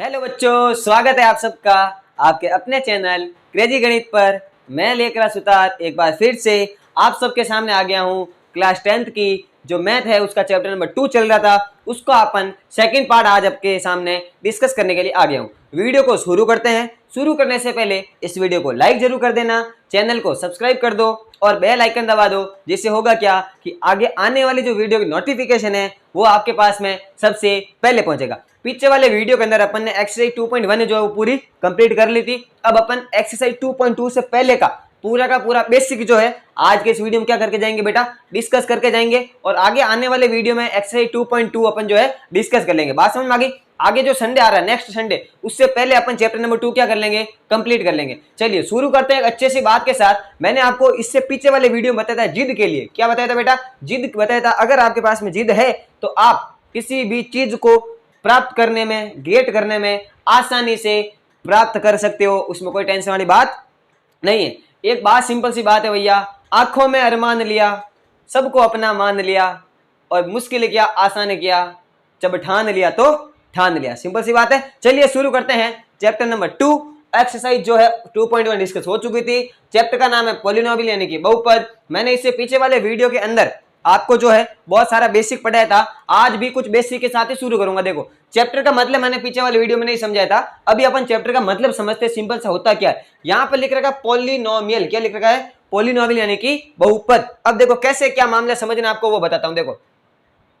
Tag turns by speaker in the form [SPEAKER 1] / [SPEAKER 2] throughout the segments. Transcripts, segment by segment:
[SPEAKER 1] Hello बच्चों, स्वागत है आप सबका आपके अपने चैनल क्रेजी गणित पर। मैं लेकर सुतार एक बार फिर से आप सबके सामने आ गया हूँ। क्लास 10th की जो मैथ है उसका चैप्टर नंबर 2 चल रहा था, उसको अपन सेकंड पार्ट आज आपके सामने डिस्कस करने के लिए आ गया हूँ। वीडियो को शुरू करते हैं। शुरू करने से पहले इस वीडियो को लाइक जरूर कर देना, चैनल को सब्सक्राइब कर दो और बेल आइकन दबा दो, जिससे होगा क्या कि आगे आने वाली जो वीडियो की नोटिफिकेशन है वो आपके पास में सबसे पहले पहुंचेगा। पीछे वाले वीडियो के अंदर अपन ने एक्सरसाइज 2.1 जो है वो पूरी कंप्लीट कर ली थी। अब अपन एक्सरसाइज 2.2 से पहले का पूरा बेसिक जो है आज के इस वीडियो में क्या करके जाएंगे बेटा, डिस्कस करके जाएंगे। और आगे आने वाले वीडियो में एक्सरसाइज 2.2 अपन जो है डिस्कस कर लेंगे। बात समझ में आ गई? आगे जो संडे आ रहा है नेक्स्ट संडे, उससे पहले अपन चैप्टर नंबर 2 क्या कर लेंगे, कंप्लीट कर लेंगे। चलिए शुरू करते हैं अच्छे सी बात के साथ। मैंने आपको इससे पीछे वाले वीडियो में बताया था जिद के लिए। क्या बताया था बेटा? जिद बताया था। अगर आपके पास में जिद है तो आप किसी भी चीज को प्राप्त करने में, गेट करने में आसानी से प्राप्त कर सकते हो, उसमें कोई टेंशन वाली बात नहीं है। एक बात सिंपल सी बात है भैया, आंखों में अरमान लिया, सबको अपना मान लिया, और मुश्किल किया आसान किया, जब ठान लिया तो ठान लिया। सिंपल सी बात है। चलिए शुरू करते हैं चैप्टर नंबर 2। एक्सरसाइज जो है 2.1 डिस्कस हो चुकी थी। चैप्टर का नाम है पॉलिनोमियल यानी कि बहुपद। मैंने इससे पीछे वाले वीडियो के अंदर आपको जो है बहुत सारा बेसिक पढ़ाया था। आज भी कुछ बेसिक के साथ ही शुरू करूंगा। देखो, चैप्टर का मतलब मैंने पीछे वाले वीडियो में नहीं समझाया था। अभी अपन चैप्टर का मतलब समझते, सिंपल सा होता क्या है। यहाँ पर लिख रखा है पॉलिनोमियल। क्या लिख रखा है? पॉलिनोमियल यानी कि बहुपद। अब देखो कैसे क्या मामला समझना आपको वो बताता हूं। देखो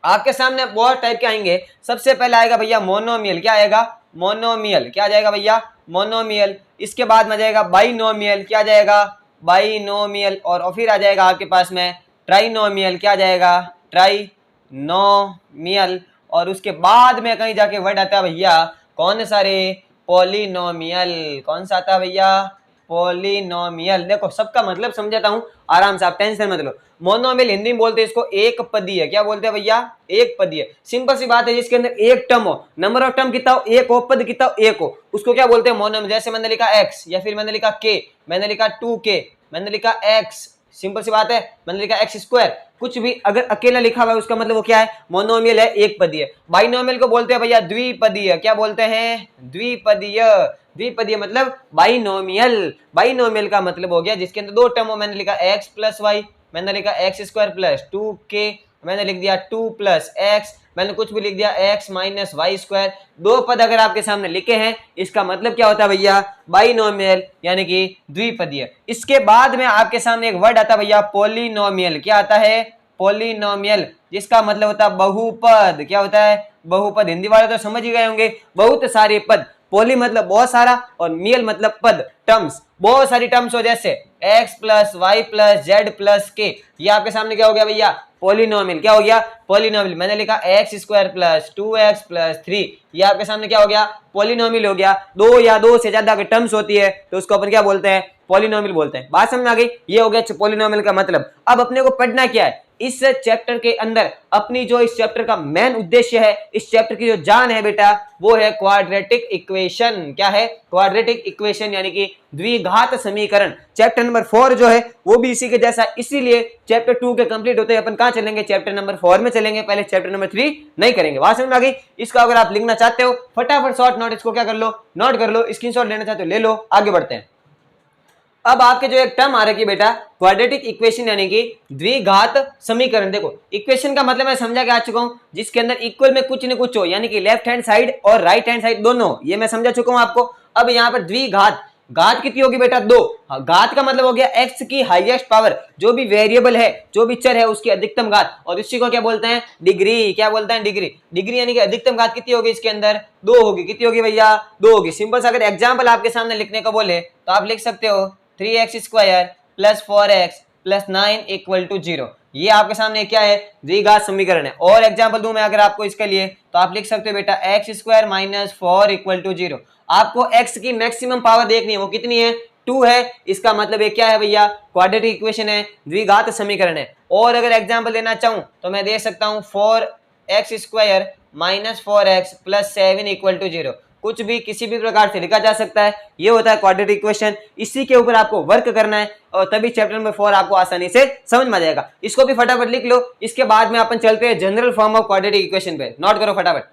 [SPEAKER 1] आपके सामने बहुत टाइप के आएंगे। सबसे पहले आएगा भैया मोनोमियल। क्या आएगा? मोनोमियल। क्या आ जाएगा भैया? मोनोमियल। इसके बाद में जाएगा बाइनोमियल। क्या आ जाएगा? बाइनोमियल। और फिर आ जाएगा आपके पास में ट्राइनोमियल। क्या आ जाएगा? ट्राइनोमियल। और उसके बाद में कहीं जाके वर्ड आता है भैया, कौन सा रे? पॉलिनोमियल। कौन सा आता है भैया? पॉलिनोमियल। देखो सबका मतलब समझाता हूं आराम से, आप टेंशन मत लो। मोनोमियल हिंदी में बोलते हैं इसको एक पदीय। क्या बोलते हैं भैया? एक पदीय। सिंपल सी बात है, जिसके अंदर एक टर्म हो, नंबर ऑफ टर्म कितना हो, एक हो, पद कितना हो, एक हो, उसको क्या बोलते हैं? मोनोमियल। जैसे मैंने लिखा x, या फिर मैंने लिखा k, मैंने लिखा 2k, मैंने लिखा x। सिंपल सी बात है, मैंने लिखा एक्स स्क्वायर। कुछ भी अगर अकेला लिखा हुआ है उसका मतलब वो क्या है? मोनोमियल है, एक पदीय। बाइनोमियल को बोलते हैं भैया द्विपदीय। क्या बोलते हैं? द्विपदीय। द्विपदीय मतलब बाइनोमियल। बाइनोमियल का मतलब हो गया जिसके अंदर दो टर्म हो। मैंने लिखा x प्लस वाई, मैंने लिखा एक्स स्क्वायर प्लस 2k, मैंने लिख दिया 2 प्लस एक्स, मैंने कुछ भी लिख दिया x माइनस वाई स्क्वायर। दो पद अगर आपके सामने लिखे हैं, इसका मतलब क्या होता है भैया? बाइनोमियल यानी कि द्विपदीय। इसके बाद में आपके सामने एक वर्ड आता है भैया पॉलिनोमियल। क्या आता है? पॉलिनोमियल, जिसका मतलब होता है बहुपद। क्या होता है? बहुपद। हिंदी वाले तो समझ ही गए होंगे, बहुत सारे पद। पॉली मतलब बहुत सारा, और मियल मतलब पद, टर्म्स, बहुत सारी टर्म्स हो। जैसे x plus Y plus Z plus K, ये आपके सामने क्या हो गया भैया? पॉलिनोमियल। क्या हो गया? पॉलिनोमियल। मैंने लिखा x square plus 2x plus 3, ये आपके सामने क्या हो गया? पॉलिनोमियल हो गया। दो या दो से ज्यादा अगर टर्म्स होती है तो उसको अपन क्या बोलते हैं? पॉलिनोमियल बोलते हैं। बात समझ में आ गई? ये हो गया पॉलिनोमियल का मतलब। अब अपने को पढ़ना क्या है इस चैप्टर के अंदर? अपनी जो इस चैप्टर का मेन उद्देश्य है, इस चैप्टर की जो जान है बेटा, वो है क्वाड्रेटिक इक्वेशन। क्या है? क्वाड्रेटिक इक्वेशन यानी कि द्विघात समीकरण। चैप्टर नंबर 4 जो है वो भी इसी के जैसा, इसीलिए चैप्टर 2 के कंप्लीट होते हैं अपन कहां चलेंगे? चैप्टर नंबर 4 में चलेंगे। पहले चैप्टर नंबर 3 नहीं करेंगे। बात समझ में आ गई? इसका अगर आप लिखना चाहते हो फटाफट शॉर्ट नोट इसको क्या कर लो, नोट कर लो। स्क्रीनशॉट लेना चाहते हो ले लो। आगे बढ़ते हैं। अब आपके जो एक टर्म आ रही है बेटा, क्वाड्रेटिक इक्वेशन यानी कि द्विघात समीकरण। देखो इक्वेशन का मतलब मैं समझा के आ चुका हूं, जिसके अंदर इक्वल में कुछ न कुछ हो, यानी कि लेफ्ट हैंड साइड और राइट हैंड साइड दोनों, ये मैं समझा चुका हूं आपको। अब यहाँ पर द्विघात, घात कितनी होगी बेटा? 2। घात का मतलब हो गया x की हाईएस्ट पावर, जो भी वेरिएबल है, जो भी चर है, उसकी अधिकतम घात। और इसी को क्या बोलते हैं? डिग्री। क्या बोलते हैं? डिग्री। डिग्री यानी कि अधिकतम घात कितनी होगी इसके अंदर? 2 होगी। कितनी होगी भैया? 2 होगी। सिंपल सा अगर एग्जाम्पल आपके सामने लिखने को बोले तो आप लिख सकते हो 3x square plus 4x plus 9 equal to 0। ये आपके सामने क्या है? द्विघात समीकरण है। और एग्जाम्पल दूं मैं अगर आपको इसके लिए, तो आप लिख सकते हो बेटा X square minus 4 equal to 0। आपको x की मैक्सिमम पावर देखनी है, वो कितनी है? 2 है। इसका मतलब ये क्या है भैया? क्वाड्रेटिक इक्वेशन है, द्विघात समीकरण है। और अगर एग्जाम्पल लेना चाहूं तो मैं दे सकता हूं 4x square minus 4x plus 7 equal to 0। कुछ भी किसी भी प्रकार से लिखा जा सकता है। ये होता है क्वाड्रेटिक इक्वेशन। इसी के ऊपर आपको वर्क करना है और तभी चैप्टर नंबर 4 आपको आसानी से समझ में आ जाएगा। इसको भी फटाफट लिख लो। इसके बाद में अपन चलते हैं general form of quadratic equation पे। नोट करो फटाफट।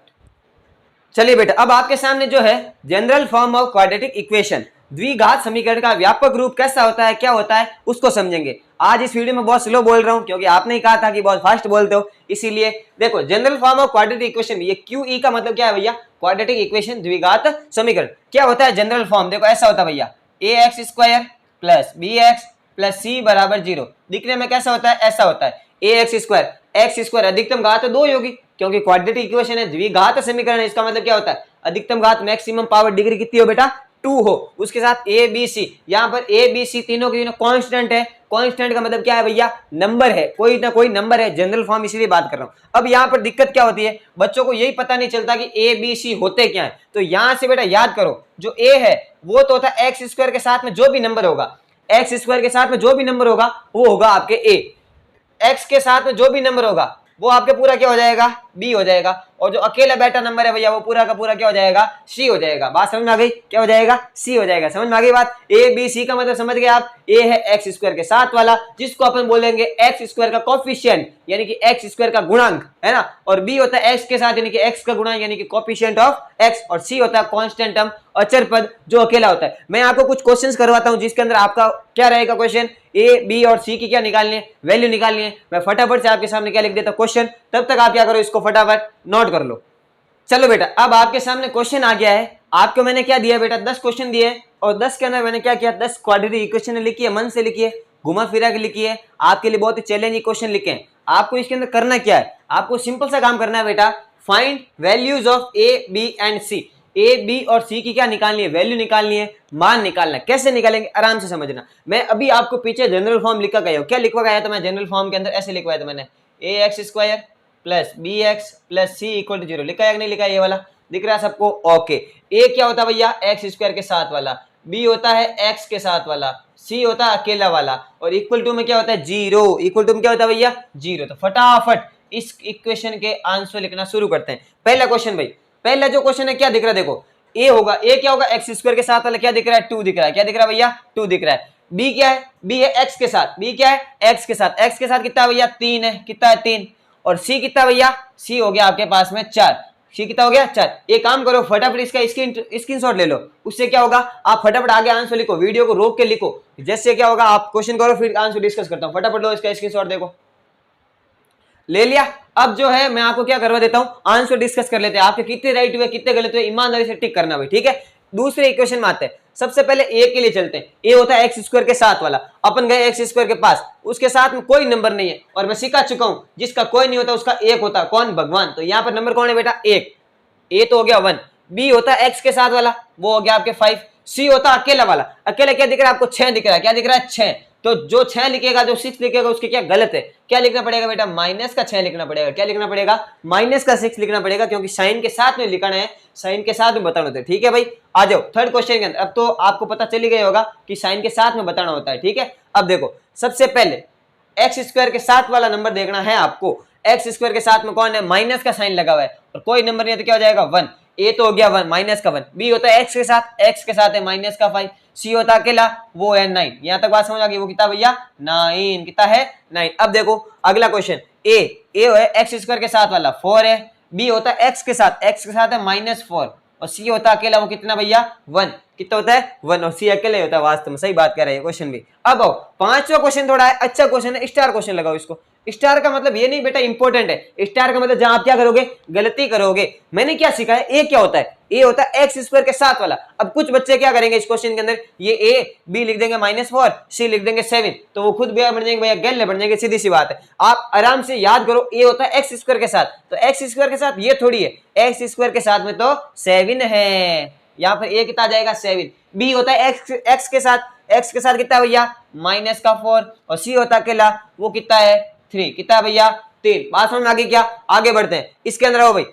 [SPEAKER 1] चलिए बेटा, अब आपके सामने जो है general form of quadratic equation, द्विघात समीकरण का व्यापक रूप कैसा होता है, क्या होता है, उसको समझेंगे। आज इस वीडियो में बहुत स्लो बोल रहा हूं क्योंकि आपने ही कहा था कि बहुत फास्ट बोलते हो, इसीलिए। देखो, general form of quadratic equation, ये QE का मतलब क्या है भैया, क्वाड्रेटिक इक्वेशन, द्विघात समीकरण। क्या होता है जनरल फॉर्म, देखो ऐसा होता है भैया, ax square plus bx plus c बराबर 0। दिखने में कैसा होता है, ऐसा होता है। ax स्क्वायर, एक्स स्क्वायर अधिकतम घात तो 2 ही होगी क्योंकि क्वाड्रेटिक इक्वेशन है, द्विघात समीकरण है। इसका मतलब क्या होता है, अधिकतम घात मैक्सिमम पावर डिग्री कितनी हो बेटा, 2 हो। उसके साथ ए बी सी, यहाँ पर ए बी सी तीनों के तीनों कांस्टेंट है। कांस्टेंट का मतलब क्या है भैया, नंबर है, कोई ना कोई नंबर है। जनरल फॉर्म इसीलिए बात कर रहा हूं। अब यहाँ पर दिक्कत क्या होती है, बच्चों को यही पता नहीं चलता कि ए बी सी होते क्या है। तो यहां से बेटा याद करो, जो ए है वो तो होता है एक्स स्क्वायर के साथ में जो भी नंबर होगा, एक्स स्क्वायर के साथ में जो भी नंबर होगा वो होगा आपके ए। एक्स के साथ में जो भी नंबर होगा वो आपके पूरा क्या हो जाएगा, बी हो जाएगा। और जो अकेला बेटा नंबर है भैया वो पूरा का पूरा क्या हो जाएगा, सी हो जाएगा। बात समझ में आ गई, क्या हो जाएगा, सी हो जाएगा। समझ में आ गई बात। ए बी सी का मतलब समझ गए आप। ए है एक्स स्क्वायर के साथ वाला, जिसको अपन बोलेंगे एक्स स्क्वायर का कोफिशिएंट, यानी कि एक्स स्क्वायर का गुणांक, है ना। और बी होता है एक्स के साथ, यानी कि एक्स का गुणांक, यानी कि कोफिशिएंट ऑफ एक्स। और सी होता है कांस्टेंट टर्म, अचर पद, जो अकेला होता है। मैं आपको कुछ क्वेश्चंस करवाता हूं जिसके अंदर आपका क्या रहेगा क्वेश्चन, ए बी और सी की क्या निकालनी है, वैल्यू निकालनी है। मैं फटाफट से आपके सामने क्या लिख देता हूं क्वेश्चन, तब तक आप क्या करो, इसको फटाफट नोट कर लो। चलो बेटा, अब आपके सामने क्वेश्चन आ गया है। आपको मैंने क्या दिया बेटा, 10 क्वेश्चन दिए और 10 के अंदर मैंने क्या किया, 10 क्वाड्रेटिक इक्वेशन लिखी है, मन से लिखी है, घुमा फिरा के लिखी है। आपके लिए बहुत ही चैलेंजिंग क्वेश्चन लिखे हैं। आपको इसके अंदर करना क्या है, आपको सिंपल सा काम करना है बेटा, find values of A B and C. A B और सी की क्या निकालनी है, वैल्यू निकालनी है, मान निकालना है। कैसे निकालेंगे, आराम से समझना। मैं अभी आपको पीछे जनरल फॉर्म लिखा गया हूं, क्या लिखवा गया था मैं जनरल फॉर्म के अंदर, ऐसे लिखवाया था मैंने, a x square plus b x plus c equal to 0। लिखा है कि नहीं लिखा है, ये वाला दिख रहा है सबको, ओके। ए क्या होता है भैया, एक्स स्क्वायर के साथ वाला, बी होता है एक्स के साथ वाला, सी होता है अकेला वाला, और इक्वल टू में क्या होता है, 0। इक्वल टू में क्या होता है भैया, 0। तो फटाफट इस इक्वेशन के आंसर लिखना शुरू करते हैं। पहला क्वेश्चन भाई, पहला जो क्वेश्चन है क्या दिख रहा है, देखो ए होगा, ए क्या होगा, एक्स स्क्वायर के साथ वाला, क्या दिख रहा है, 2 दिख रहा है। क्या दिख रहा है भैया, 2 दिख रहा है। बी क्या है, बी है एक्स के साथ, बी क्या है, एक्स के साथ, एक्स के साथ कितना है भैया, 3 है। कितना है, 3। और सी कितना भैया, सी हो गया आपके पास में 4। सी कितना हो गया, 4। एक काम करो, फटाफट इसका स्क्रीनशॉट ले लो। उससे क्या होगा, आप फटाफट आगे आंसर लिखो, वीडियो को रोक के लिखो। जैसे क्या होगा, आप क्वेश्चन करो फिर आंसर डिस्कस करता हूं। फटाफट लो इसका स्क्रीनशॉट, देखो ले लिया। अब जो है मैं आपको क्या करवा देता हूं, आंसर डिस्कस कर लेते हैं। आपके कितने राइट हुए कितने गलत हुए ईमानदारी से टिक करना भाई, ठीक है। दूसरे इक्वेशन में आते हैं। सबसे पहले ए के लिए चलते हैं। ए होता है एक्स स्क्वायर के साथ वाला, अपन गए एक्स स्क्वायर के पास, उसके साथ में कोई नंबर नहीं है। और मैं सिखा चुका हूं, जिसका कोई नहीं होता उसका एक होता है, कौन, भगवान। तो यहाँ पर नंबर कौन है बेटा, 1। ए तो हो गया 1। बी होता है एक्स के साथ वाला, वो हो गया आपके 5। सी होता है अकेला वाला, अकेला क्या दिख रहा है आपको, 6 दिख रहा है। क्या दिख रहा है, 6। तो जो 6 लिखेगा, जो 6 लिखेगा, उसके क्या गलत है, क्या लिखना पड़ेगा बेटा, माइनस का 6 लिखना पड़ेगा। क्या लिखना पड़ेगा, माइनस का 6 लिखना पड़ेगा, क्योंकि साइन के साथ में लिखना है, साइन के साथ में बताना होता है, ठीक है भाई। आ जाओ थर्ड क्वेश्चन के अंदर। अब तो आपको पता चली गया होगा कि साइन के साथ में बताना होता है, ठीक है। अब देखो, सबसे पहले एक्स स्क्वायर के साथ वाला नंबर देखना है आपको। एक्स स्क्वायर के साथ में कौन है, माइनस का साइन लगा हुआ है और कोई नंबर नहीं है, तो क्या हो जाएगा, 1। ए तो हो गया 1, माइनस का 1। बी होता है एक्स के साथ, एक्स के साथ है माइनस का 5। सी होता अकेला, वो है 9। यहां तक बात समझ आ गई, वो कितना भैया, 9। कितना है, 9। अब देखो अगला क्वेश्चन, ए है एक्स स्क्वायर के साथ वाला, 4 है। बी होता है एक्स के साथ है -4। और सी होता है अकेला, वो कितना भैया, 1। कितना होता है, 1। और सी अकेले होता है, वास्तव में सही बात कर रहे हैं क्वेश्चन भी। अब आओ पांचवा क्वेश्चन, थोड़ा है अच्छा क्वेश्चन है, स्टार क्वेश्चन लगाओ इसको। स्टार का मतलब ये नहीं बेटा इंपॉर्टेंट है, स्टार का मतलब जहां आप क्या करोगे, गलती करोगे। मैंने क्या सीखा है, ए क्या होता है, ए होता है एक्स स्क्वायर के साथ वाला। अब कुछ बच्चे क्या करेंगे इस क्वेश्चन के अंदर, ये ए बी लिख देंगे -4, सी लिख देंगे 7, तो वो खुद बन जाएंगे भैया, गैल बन जाएंगे। सीधी सी बात है, आप आराम से याद करो, ए होता है एक्स स्क्वायर के साथ, तो एक्स स्क्वायर के साथ ये थोड़ी है, एक्स स्क्वायर के साथ में तो 7 है। यहाँ पर ए कितना आ जाएगा, 7। बी होता है एक्स के साथ कितना भैया, -4। और सी होता अकेला, वो कितना है, 3। कितना भैया, 3। बात समझ में आगे, क्या आगे बढ़ते हैं इसके अंदर। आओ भाई,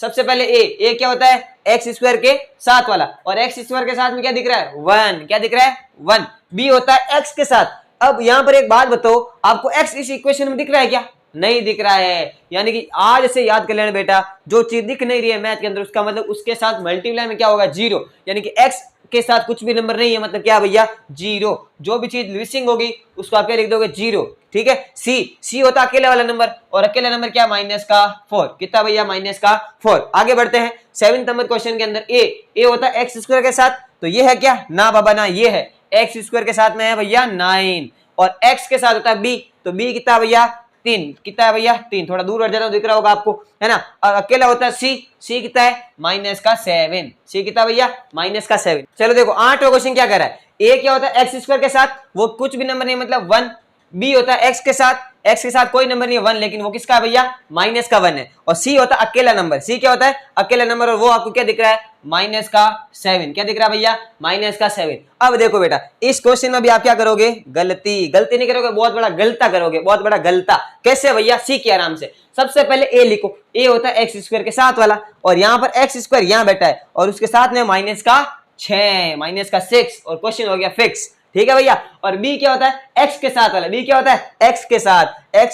[SPEAKER 1] सबसे पहले ए क्या होता है, एक्स स्क्वायर के साथ वाला, और एक्स स्क्वायर के साथ में क्या दिख रहा है, 1। क्या दिख रहा है, 1। बी होता है एक्स के साथ। अब यहां पर एक बात बताओ, आपको एक्स इस इक्वेशन में दिख रहा है क्या, नहीं दिख रहा है। यानी कि आज से याद कर लेना बेटा, जो चीज दिख नहीं रही है मैथ के अंदर, उसका मतलब उसके साथ मल्टीप्लाई में क्या होगा, 0। यानी कि एक्स के साथ कुछ भी नंबर नहीं है मतलब क्या भैया, जीरो। जो भी चीज मिसिंग होगी उसको आप क्या लिख दोगे, जीरो। ठीक है। सी होता है अकेले वाला नंबर, और अकेला नंबर क्या, माइनस का 4। कितना भैया, माइनस का 4। आगे बढ़ते हैं 7th नंबर क्वेश्चन के अंदर। ए होता है एक्स स्क्वायर के साथ, तो ये है क्या, ना बाबा ना, ये है एक्स स्क्वायर के साथ में है भैया 9, और एक्स के साथ होता है बी, तो बी कितना भैया 3। कितना है भैया 3, थोड़ा दूर हट जाता दिख रहा होगा आपको, है ना। और अकेला होता है सी कितना है, माइनस का 7। सी कितना भैया, माइनस का 7। चलो देखो 8वां क्वेश्चन क्या कर रहा है, ए क्या होता है एक्स स्क्वायर के साथ, वो कुछ भी नंबर नहीं मतलब 1। बी होता है एक्स के साथ कोई नंबर नहीं है 1, लेकिन वो किसका है भैया, माइनस का 1 है। और सी होता है अकेला नंबर, सी क्या होता है, अकेला नंबर, और वो आपको क्या दिख रहा है, माइनस का 7। क्या दिख रहा है भैया, माइनस का 7। अब देखो बेटा इस क्वेश्चन में भी आप क्या करोगे, गलती नहीं करोगे, बहुत बड़ा गलता करोगे, बहुत बड़ा गलता। कैसे भैया, सीखिए आराम से। सबसे पहले ए लिखो, ए होता है एक्स स्क्वायर के साथ वाला, और यहां पर एक्स स्क्वायर यहां बैठा है, और उसके साथ में माइनस का 6, माइनस का 6, और क्वेश्चन हो गया फिक्स। ठीक है भैया। और बी क्या होता है, एक्स के साथ वाला, बी क्या होता है, एक्स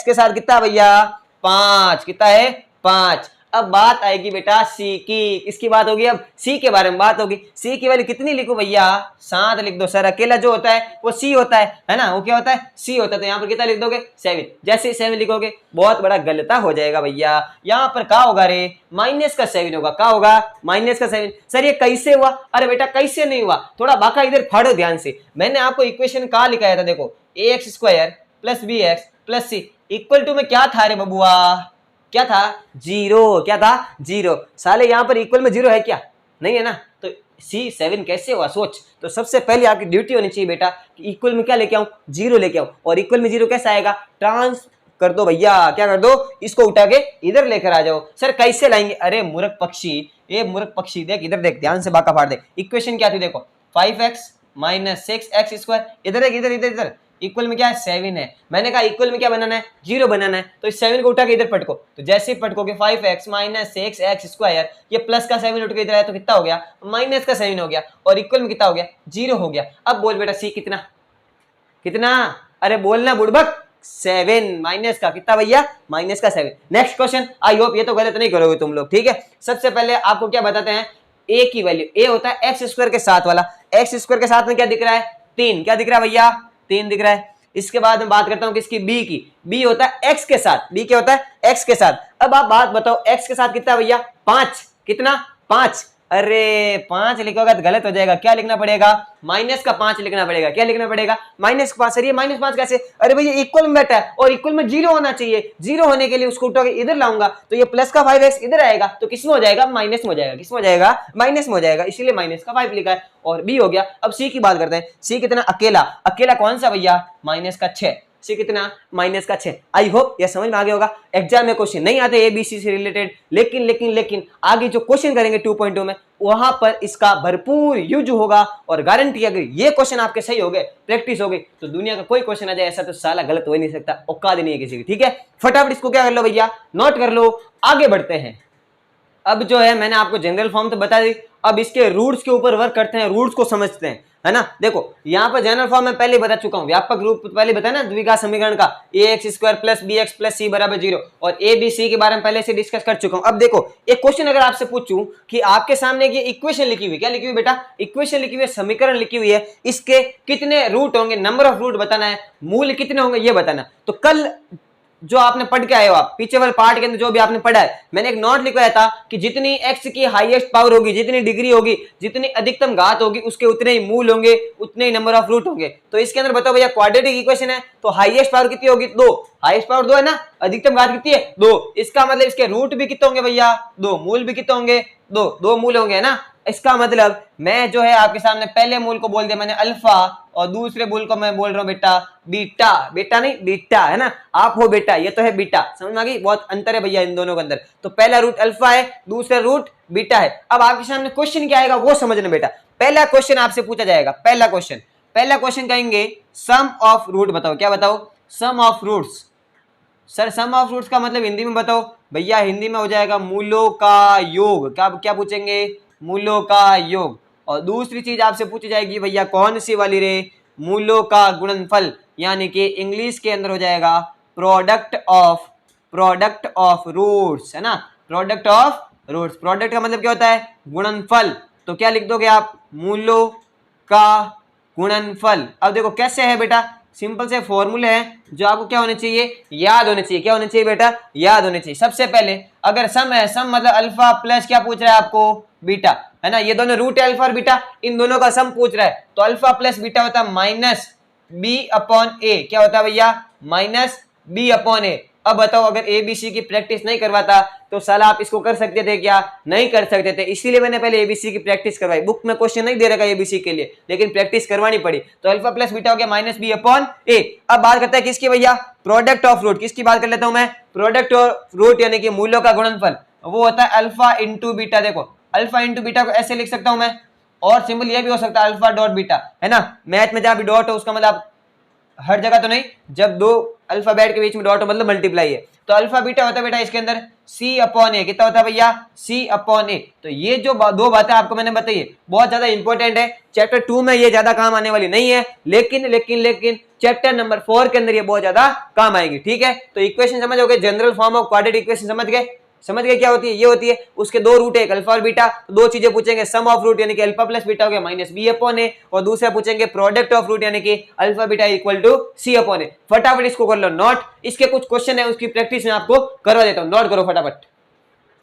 [SPEAKER 1] के साथ कितना भैया, 5। कितना है, 5। अब बात आएगी बेटा सी की, इसकी बात होगी, अब सी के बारे में बात होगी। सी की वैल्यू कितनी लिखो भैया, 7 लिख दो सर। अकेला जो होता है वो सी होता है ना, वो क्या होता है, सी होता है। तो यहाँ पर कितना लिख दोगे, 7। जैसे 7 लिखोगे बहुत बड़ा गलता हो जाएगा भैया। यहाँ पर क्या होगा रे, माइनस का 7 होगा। क्या होगा, माइनस का 7। सर ये कैसे हुआ, अरे बेटा कैसे नहीं हुआ, थोड़ा बाका इधर फाड़ो ध्यान से। मैंने आपको इक्वेशन कहा लिखाया था, देखो a x square plus b x plus c equal to में क्या था रे बबुआ, क्या था, जीरो। क्या था, जीरो। साले यहां पर इक्वल में जीरो है क्या, नहीं है ना, तो C7 कैसे हुआ सोच। तो सबसे पहले आपकी ड्यूटी होनी चाहिए बेटा कि इक्वल में क्या लेके आऊं, जीरो लेके आऊं। और इक्वल में जीरो कैसे आएगा, ट्रांस कर दो भैया, क्या कर दो, इसको उठा के इधर लेकर आ जाओ। सर कैसे लाएंगे, अरे मूर्ख पक्षी, ये मूर्ख पक्षी, देख इधर देख, ध्यान से बाका फाड़ दे। इक्वेशन क्या थी देखो, 5x माइनस 6x स्क्वायर, इधर इधर इधर इधर, इक्वल में क्या है, 7 है। मैंने कहा इक्वल में क्या बनाना है, जीरो बनाना है, तो इस 7 को उठा के इधर पटको। तो जैसे ही पटकोगे 5x माइनस 6x स्क्वायर, ये प्लस का 7 उठ के इधर आया तो कितना हो गया, माइनस का 7 हो गया, और इक्वल में कितना हो गया, जीरो हो गया। अब बोल बेटा सी कितना, कितना, अरे बोलना बुड़बक, 7 माइनस का कितना भैया, माइनस का 7। नेक्स्ट क्वेश्चन, आई होप ये तो गलत नहीं करोगे तुम लोग, ठीक है। सबसे पहले आपको क्या बताते हैं, ए की वैल्यू, ए होता है एक्स स्क्वायर के साथ वाला, एक्स स्क्वायर के साथ में क्या दिख रहा है, 3। क्या दिख रहा है भैया, 3 दिख रहा है। इसके बाद मैं बात करता हूं किसकी, बी की। बी होता है एक्स के साथ, बी क्या होता है, एक्स के साथ। अब आप बात बताओ एक्स के साथ कितना भैया, 5। कितना, 5। अरे 5 लिखोगे तो गलत हो जाएगा, क्या लिखना पड़ेगा, माइनस का 5 लिखना पड़ेगा। क्या लिखना पड़ेगा, माइनस का 5। सर ये माइनस 5 कैसे, अरे भैया इक्वल में बैठा है और इक्वल में जीरो होना चाहिए, जीरो होने के लिए उसको उठा के इधर लाऊंगा तो ये प्लस का 5x इधर आएगा, तो किसमें हो जाएगा, माइनस में हो जाएगा। किसमें हो जाएगा, माइनस में हो जाएगा, इसीलिए माइनस का 5 लिखा है। और बी हो गया। अब सी की बात करते हैं, सी कितना, अकेला, अकेला कौन सा भैया, माइनस का 6। सी कितना, माइनस का 6। आई होप यह समझ में आ गया होगा। एग्जाम में क्वेश्चन नहीं आते एबीसी से रिलेटेड, लेकिन आगे जो क्वेश्चन करेंगे 2.2 में वहां पर इसका भरपूर यूज होगा। और गारंटी अगर ये क्वेश्चन आपके सही हो गए, प्रैक्टिस हो गई, तो दुनिया का कोई क्वेश्चन आ जाए ऐसा तो साला गलत हो ही नहीं सकता, औकात नहीं है किसी की। ठीक है, फटाफट इसको क्या कर लो भैया, नोट कर लो। आगे बढ़ते हैं। अब जो है मैंने आपको जनरल फॉर्म तो बता दी, अब इसके रूट्स के ऊपर वर्क करते हैं, रूट्स को समझते हैं, है ना। देखो यहाँ पर जनरल फॉर्म में पहले बता चुका हूं, व्यापक रूप पहले बताया ना द्विघात समीकरण का, a x square plus b x plus c बराबर 0, और ए बी सी के बारे में पहले से डिस्कस कर चुका हूं। अब देखो एक क्वेश्चन अगर आपसे पूछूं कि आपके सामने ये इक्वेशन लिखी हुई, क्या लिखी हुई बेटा, इक्वेशन लिखी हुई है, समीकरण लिखी हुई है, इसके कितने रूट होंगे, नंबर ऑफ रूट बताना है, मूल कितने होंगे ये बताना। तो कल जो आपने पढ़ के आए हो, आप पीछे वाले पार्ट के अंदर जो भी आपने पढ़ा है, मैंने एक नोट लिखवाया था कि जितनी एक्स की हाईएस्ट पावर होगी, जितनी डिग्री होगी, जितनी अधिकतम घात होगी, उसके उतने ही मूल होंगे, उतने ही नंबर ऑफ रूट होंगे। तो इसके अंदर बताओ भैया, क्वाड्रेटिक इक्वेशन है तो हाईएस्ट पावर कितनी होगी, 2। हाईएस्ट पावर 2 है ना, अधिकतम घात कितनी है, 2। इसका मतलब इसके रूट भी कितने होंगे भैया, 2। मूल भी कितने होंगे, 2 मूल होंगे, है ना। इसका मतलब मैं जो है आपके सामने पहले मूल को बोल दिया मैंने अल्फा, और दूसरे मूल को मैं बोल रहा हूं बेटा बीटा, बेटा नहीं बीटा, है ना, आप हो बेटा, ये तो है बीटा, समझ में आ गई, बहुत अंतर है भैया इन दोनों के अंदर। तो पहला रूट अल्फा है, दूसरा रूट बीटा है। अब आपके सामने क्वेश्चन क्या आएगा वो समझना बेटा। पहला क्वेश्चन आपसे पूछा जाएगा, पहला क्वेश्चन कहेंगे सम ऑफ रूट बताओ। क्या बताओ, sum of roots. Sir sum of roots का मतलब हिंदी में बताओ भैया, हिंदी में हो जाएगा मूलों का योग। क्या पूछेंगे, मूलों का योग। और दूसरी चीज आपसे पूछी जाएगी भैया कौन सी वाली रे, मूलों का गुणनफल, यानी कि इंग्लिश के अंदर हो जाएगा प्रोडक्ट ऑफ रूट्स, है ना, प्रोडक्ट ऑफ रूट्स। प्रोडक्ट का मतलब क्या होता है, गुणनफल। तो क्या लिख दोगे आप, मूलों का गुणनफल। अब देखो कैसे है बेटा, सिंपल से फॉर्मूले हैं जो आपको क्या होने चाहिए, याद होने चाहिए। क्या होने चाहिए बेटा, याद होने चाहिए। सबसे पहले अगर सम है, सम मतलब अल्फा प्लस क्या पूछ रहा है आपको, बीटा, है ना। ये दोनों रूट है अल्फा और बीटा, इन दोनों का सम पूछ रहा है। तो अल्फा प्लस बीटा होता है माइनस बी अपॉन ए। क्या होता है भैया, माइनस बी अपॉन ए। अब बताओ अगर एबीसी की प्रैक्टिस नहीं करवाता तो साला आप इसको कर सकते थे क्या, नहीं कर सकते थे। इसीलिए मैंने पहले एबीसी की प्रैक्टिस करवाई। बुक में क्वेश्चन नहीं दे रखा एबीसी के लिए, लेकिन प्रैक्टिस करवानी पड़ी। तो अल्फा प्लस बीटा हो गया माइनस बी अपॉन ए। अब बात करते हैं किसकी भैया, प्रोडक्ट ऑफ रूट। किसकी बात कर लेता हूं मैं, प्रोडक्ट ऑफ रूट यानी कि मूल्यों का गुणनफल। वो होता है अल्फा इंटू बीटा। देखो अल्फा इंटू बीटा को ऐसे लिख सकता हूं मैं, और सिंबल ये भी हो सकता है अल्फा डॉट बीटा, है ना। मैथ में जहां भी डॉट हो उसका मतलब हर जगह तो नहीं, जब दो अल्फाबेट के बीच में डॉट हो मतलब मल्टीप्लाई है। तो अल्फा बीटा होता है बेटा इसके अंदर सी अपॉन ए। कितना होता है भैया, सी अपॉन ए। तो ये जो दो बातें आपको मैंने बताई है बहुत ज्यादा इंपॉर्टेंट है। चैप्टर 2 में ये ज्यादा काम आने वाली नहीं है, लेकिन चैप्टर नंबर 4 के अंदर ये बहुत ज्यादा काम आएगी। ठीक है, तो इक्वेशन समझ हो गए, general form of quadratic equation समझ गए। समझ गए क्या होती है, ये होती है। उसके दो रूट है, एक अल्फा और बीटा। तो दो चीजें पूछेंगे, सम ऑफ रूट यानी कि अल्फा प्लस बीटा हो गया माइनस बी अपॉन ए, और दूसरा पूछेंगे प्रोडक्ट ऑफ रूट यानी कि alpha beta equal to c upon a. फटाफट इसको कर लो नोट। इसके कुछ क्वेश्चन है, उसकी प्रैक्टिस में आपको करवा देता हूं, नोट करो फटाफट।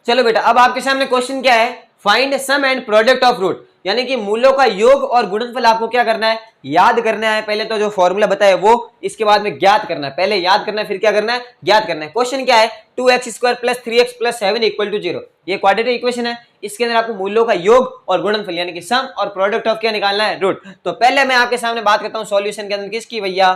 [SPEAKER 1] चलो बेटा, अब आपके सामने क्वेश्चन क्या है, find sum and product of root, यानी कि मूल्यों का योग और गुणनफल आपको क्या करना है, याद करना है। पहले तो जो फॉर्मूला बताया वो, इसके बाद में ज्ञात करना है। पहले याद करना है, फिर क्या करना है, ज्ञात करना है। क्वेश्चन क्या है, 2x² + 3x + 7 = 0। ये क्वाड्रेटिक इक्वेशन है। इसके अंदर आपको मूल्यों का योग और गुणनफल यानी कि सम और प्रोडक्ट ऑफ क्या निकालना है, रूट। तो पहले मैं आपके सामने बात करता हूं सॉल्यूशन के अंदर किसकी भैया,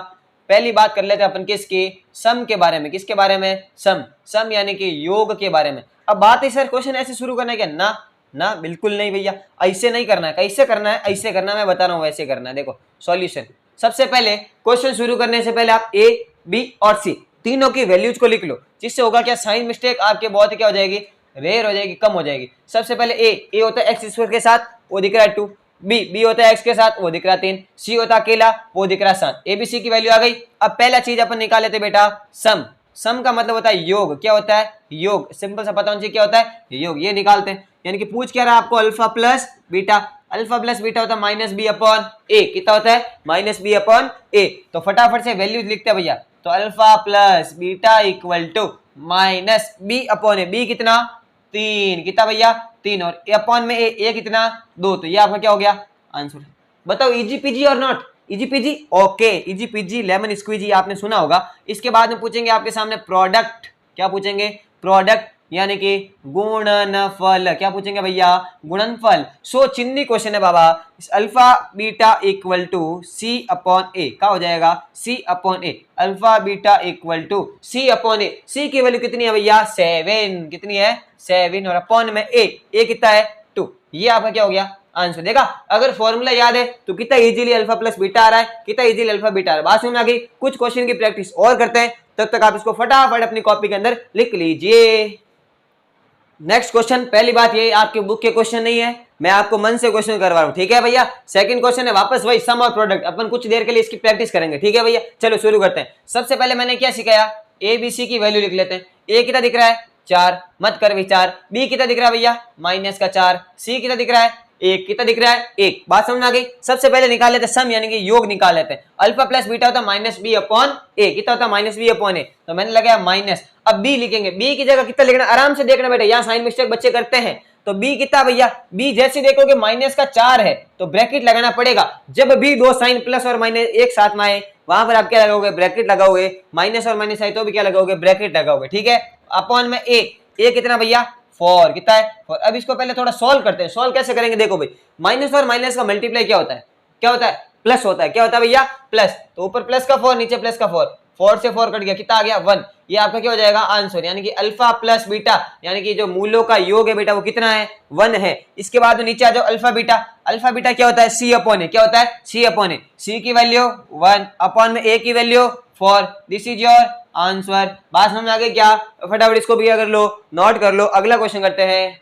[SPEAKER 1] पहली बात कर लेते हैं अपन किसकी, सम के बारे में। किसके बारे में, सम यानी कि योग के बारे में। अब बात है सर क्वेश्चन ऐसे शुरू करना है क्या, ना बिल्कुल नहीं भैया, ऐसे नहीं करना है। कैसे करना है, ऐसे करना है, मैं बता रहा हूं वैसे करना है। देखो सॉल्यूशन, सबसे पहले क्वेश्चन शुरू करने से पहले आप ए बी और सी तीनों की वैल्यूज को लिख लो, जिससे होगा क्या, साइन मिस्टेक आपके बहुत ही क्या हो जाएगी, रेयर हो जाएगी, कम हो जाएगी। सबसे पहले ए होता है एक्स² के साथ, वो दिख रहा है 2। बी होता है एक्स के साथ, वो दिख रहा है 3। सी होता है अकेला, वो दिख रहा है 7। एबीसी की वैल्यू आ गई। अब पहला चीज अपन निकाल लेते बेटा, सम का मतलब होता है योग। क्या होता है, योग। सिंपल सा पता होना चाहिए क्या होता है, योग। ये निकालते हैं, यानी कि पूछ क्या रहा है आपको, alpha plus beta. Alpha plus beta होता है माइनस बी अपॉन ए। कितना होता है, माइनस बी अपॉन ए। तो फटाफट से वैल्यूज लिखते हैं भैया। तो alpha plus beta equal to minus B upon A. B कितना, 3। कितना भैया, 3। और अपॉन में ए कितना, 2। तो ये आपका क्या हो गया आंसर। बताओ इजी पीजी और not, easy PG, okay. Easy peasy lemon squeezy आपने सुना होगा। इसके बाद में पूछेंगे आपके सामने प्रोडक्ट। क्या पूछेंगे, प्रोडक्ट यानी कि गुणनफल। क्या पूछेंगे भैया, गुणनफल। सो चिन्नी क्वेश्चन है बाबा। Alpha beta equal to c upon a. क्या हो जाएगा, c upon a. Alpha beta equal to c upon a. C की वैल्यू कितनी है भैया, 7। कितनी है, 7। और अपॉन में ए कितना है, 2। ये आपका क्या हो गया आंसर। देखा, अगर फॉर्मूला याद है तो कितना इजीली अल्फा प्लस बीटा आ रहा है, कितना इजीली अल्फा बीटा आ रहा है। बात समझ में आ गई। कुछ क्वेश्चन की प्रैक्टिस और करते हैं, तब तक आप इसको फटाफट अपनी कॉपी के अंदर लिख लीजिए। नेक्स्ट क्वेश्चन, पहली बात ये आपके बुक के क्वेश्चन नहीं है, मैं आपको मन से क्वेश्चन करवा रहा हूं, ठीक है भैया। सेकंड क्वेश्चन है वापस वही सम और प्रोडक्ट। अपन कुछ देर के लिए इसकी प्रैक्टिस करेंगे, ठीक है भैया। चलो शुरू करते हैं। सबसे पहले मैंने क्या सिखाया, ए बी सी की वैल्यू लिख लेते हैं। ए कितना दिख रहा है, 4, मत कर विचार। बी कितना दिख रहा है भैया, माइनस का 4। सी कितना दिख रहा है, 1। कितना दिख रहा है, 1। बात समझ में आ गई। सबसे पहले निकाल लेते हैं सम यानी कि योग निकाल लेते हैं। अल्फा प्लस बीटा होता है माइनस बी अपॉन ए। कितना होता है, माइनस बी अपॉन ए। तो मैंने लगाया माइनस। अब बी लिखेंगे, बी की जगह कितना लिखना, आराम से देखना बेटा, यहाँ साइन मिस्टेक बच्चे करते हैं। तो बी कितना भैया, बी जैसे देखोगे माइनस का 4 है तो ब्रैकेट लगाना पड़ेगा। जब भी दो साइन प्लस और माइनस एक साथ में आए वहां पर आप क्या लगाओगे, ब्रैकेट लगाओगे। माइनस और माइनस आए तो भी क्या लगाओगे, ब्रैकेट लगाओगे, ठीक है। अपॉन में ए कितना भैया, 4। कितना है, 4। अब इसको पहले थोड़ा सॉल्व करते हैं। सॉल्व कैसे करेंगे, देखो भाई, माइनस और माइनस का मल्टीप्लाई क्या होता है, क्या होता है, प्लस होता है। क्या होता है भैया, प्लस। तो ऊपर प्लस का 4, नीचे प्लस का 4। 4 से 4 कट गया, कितना आ गया, 1। ये आपका क्या हो जाएगा आंसर, यानी कि अल्फा प्लस बीटा यानी कि जो मूल्यों का योग है बेटा वो कितना है, 1 है। इसके बाद नीचे आ जाओ, अल्फा बीटा। अल्फा बीटा क्या होता है, सी अपॉन ए। क्या होता है, सी अपॉन ए। सी की वैल्यू 1 अपॉन में ए की value 4। This is your answer. बात समझ में आ गई क्या, फटाफट इसको भी अगर लो, नोट कर लो। अगला क्वेश्चन करते हैं।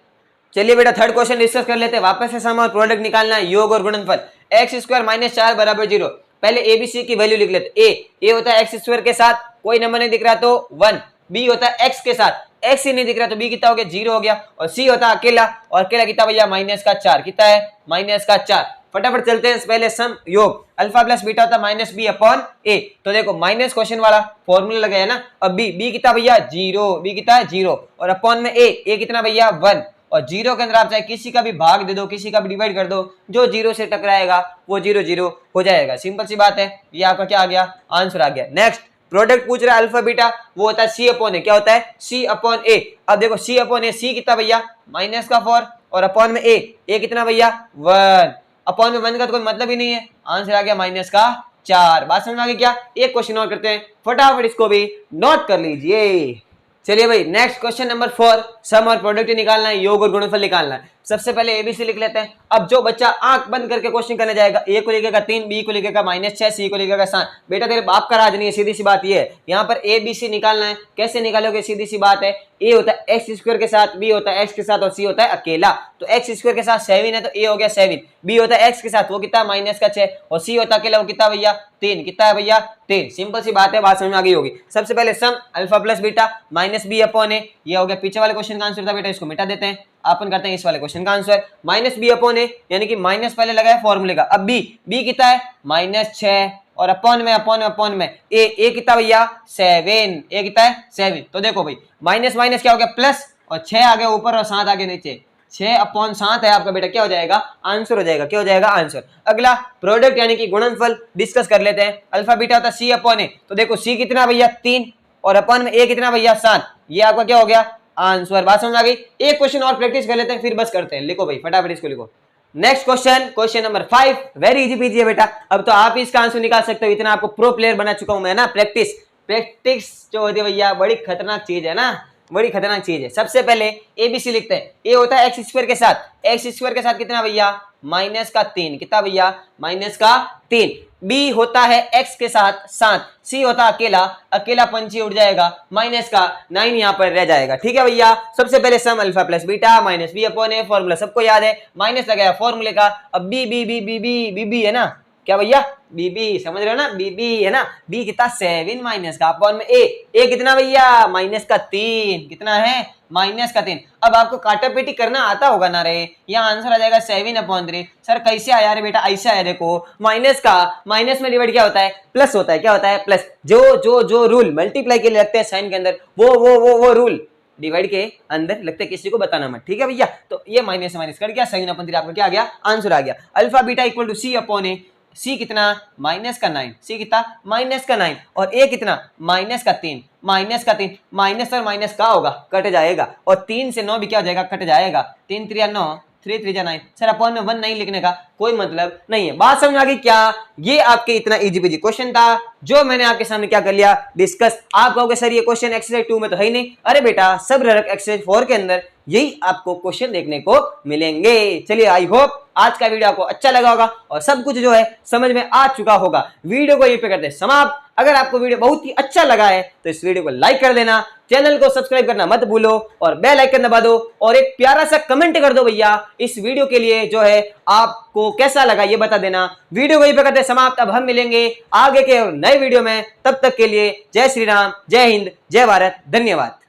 [SPEAKER 1] चलिए बेटा थर्ड क्वेश्चन डिस्कस कर लेते हैं। वापस से सम और प्रोडक्ट निकालना है, योग और गुणनफल। x² - 4 = 0। पहले एबीसी की वैल्यू लिख लेते। ए होता है x² के साथ, कोई नंबर नहीं दिख रहा तो 1। बी होता है x के साथ, x ही नहीं दिख रहा तो बी कितना हो गया, 0 हो गया। और सी होता है अकेला, और अकेला कितना भैया, -4। कितना है, -4। फटाफट चलते हैं। पहले सम योग, अल्फा प्लस बीटा होता है माइनस बी अपॉन ए। तो देखो माइनस क्वेश्चन वाला फॉर्मूला लगाया ना। अब बी कितना भैया 0, बी कितना है 0 और अपॉन में ए कितना भैया 1 और 0 के अंदर आप चाहे किसी का भी भाग दे दो, किसी का भी डिवाइड कर दो, जो 0 से टकराएगा वो 0 0 हो जाएगा। सिंपल सी बात है, ये आपका क्या आ गया, आंसर आ गया। नेक्स्ट प्रोडक्ट पूछ रहा है अल्फा बीटा, वो होता है सी अपॉन ए। क्या होता है, सी अपॉन ए। अब देखो सी अपॉन ए, सी कितना भैया माइनस का 4 और अपॉन में ए कितना भैया 1, अपॉन में 1 का तो कोई मतलब ही नहीं है, आंसर आ गया माइनस का 4। बात समझ में आ गई क्या? एक क्वेश्चन और करते हैं, फटाफट इसको भी नोट कर लीजिए। चलिए भाई नेक्स्ट क्वेश्चन नंबर 4, सम और प्रोडक्ट निकालना है, योग और गुणनफल निकालना है। सबसे पहले एबीसी लिख लेते हैं। अब जो बच्चा आंख बंद करके क्वेश्चन करने जाएगा, ए को लिखेगा 3, बी को लिखेगा -6, सी को लिखेगा 7, बेटा तेरे बाप का राज नहीं है, सीधी सी बात ये है। यहाँ पर एबीसी निकालना है, कैसे निकालोगे, सीधी सी बात है, ए होता है एक्स स्क्वायर के साथ, बी होता है एक्स के साथ और सी होता है अकेला। तो एक्स स्क्वायर के साथ 7 है तो ए हो गया 7, बी होता है एक्स के साथ, वो कितना माइनस का 6 और सी होता है अकेला, वो कितना भैया 3, कितना है भैया 3। सिंपल सी बात है, बात समझ में आ गई होगी। सबसे पहले sum alpha plus beta minus B upon a, ये हो गया पीछे वाले क्वेश्चन का आंसर था बेटा, इसको मिटा देते हैं, अपन करते हैं इस वाले क्वेश्चन का आंसर। माइनस बी अपॉन ए यानी कि माइनस पहले लगाया फॉर्मूले का। अब बी कितना है -6 और अपॉन में ए कितना भैया 7, ए कितना है 7। तो देखो भाई माइनस माइनस क्या हो गया प्लस और 6 आ गया ऊपर और 7 आ गया नीचे, 6 अपॉन 7 है आपका बेटा, क्या हो जाएगा आंसर हो जाएगा, क्या हो जाएगा आंसर। अगला प्रोडक्ट यानी कि गुणनफल डिस्कस कर लेते हैं। अल्फा बीटा होता है सी अपॉन ए, तो देखो सी कितना भैया 3 और अपॉन में ए कितना भैया 7, ये आपका क्या हो गया आंसर। बात समझ आ गई। एक क्वेश्चन और प्रैक्टिस कर लेते हैं फिर बस करते हैं। लिखो भाई फटाफट इसको लिखो। Next question number 5, very easy पीजिए बेटा। अब तो आप इसका आंसर निकाल सकते हो, इतना आपको प्रो प्लेयर बना चुका हूं मैं ना। प्रैक्टिस जो होती है भैया बड़ी खतरनाक चीज है ना, बड़ी खतरनाक चीज है। सबसे पहले एबीसी लिखते हैं। ए होता है एक्स स्क्वायर के साथ, कितना भैया माइनस का 3, कितना भैया माइनस का 3। बी होता है एक्स के साथ 7, सी होता है अकेला पंची उड़ जाएगा, माइनस का 9 यहाँ पर रह जाएगा। ठीक है भैया, सबसे पहले sum alpha plus beta minus B upon a, formula सबको याद है, माइनस लगाया फॉर्मूले का। अब बी है ना, क्या भैया बी समझ रहे हो ना, बी है ना, बी कितना 7 माइनस का अपॉन में ए कितना भैया माइनस का 3, कितना है माइनस का 3। अब आपको काटापेटी करना आता होगा ना रे, यहाँ आंसर आ जाएगा 7/3। सर कैसे आया रे बेटा, ऐसे आया, देखो माइनस में डिवाइड क्या होता है प्लस होता है, क्या होता है प्लस। जो रूल मल्टीप्लाई के लिए लगते हैं साइन के अंदर, वो रूल डिवाइड के अंदर लगते किसी को बताना मत, ठीक है भैया। तो ये माइनस कट गया, 7/3 आपका क्या आ गया आंसर आ गया। Alpha beta equal to c upon a, c कितना माइनस का 9, सी कितना माइनस का 9 और ए कितना माइनस का 3, माइनस और माइनस का होगा कट जाएगा और 3 से 9 भी क्या हो जाएगा कट जाएगा, 3 3 9, 3 3 9। सर अपॉन में 1 नहीं लिखने का कोई मतलब नहीं है। बात समझ आ गई क्या? ये आपके इतना इजी पीजी क्वेश्चन था जो मैंने आपके सामने क्या कर लिया डिस्कस। आप कहोगे सर ये क्वेश्चन एक्सरसाइज 2 में तो है ही नहीं। अरे बेटा सब रख एक्सरसाइज 4 के अंदर यही आपको क्वेश्चन देखने को मिलेंगे। चलिए आई होप आज का वीडियो आपको अच्छा लगा होगा और सब कुछ जो है समझ में आ चुका होगा। वीडियो को यहीं पे करते हैं समाप्त। अगर आपको वीडियो बहुत ही अच्छा लगा है तो इस वीडियो को लाइक कर देना, चैनल को सब्सक्राइब करना मत भूलो और बेल आइकन दबा दो और एक प्यारा सा कमेंट कर दो भैया इस वीडियो के लिए जो है आपको कैसा लगा ये बता देना। वीडियो को यहीं पे करते हैं समाप्त। अब हम मिलेंगे आगे के नए वीडियो में, तब तक के लिए जय श्री राम, जय हिंद, जय भारत, धन्यवाद।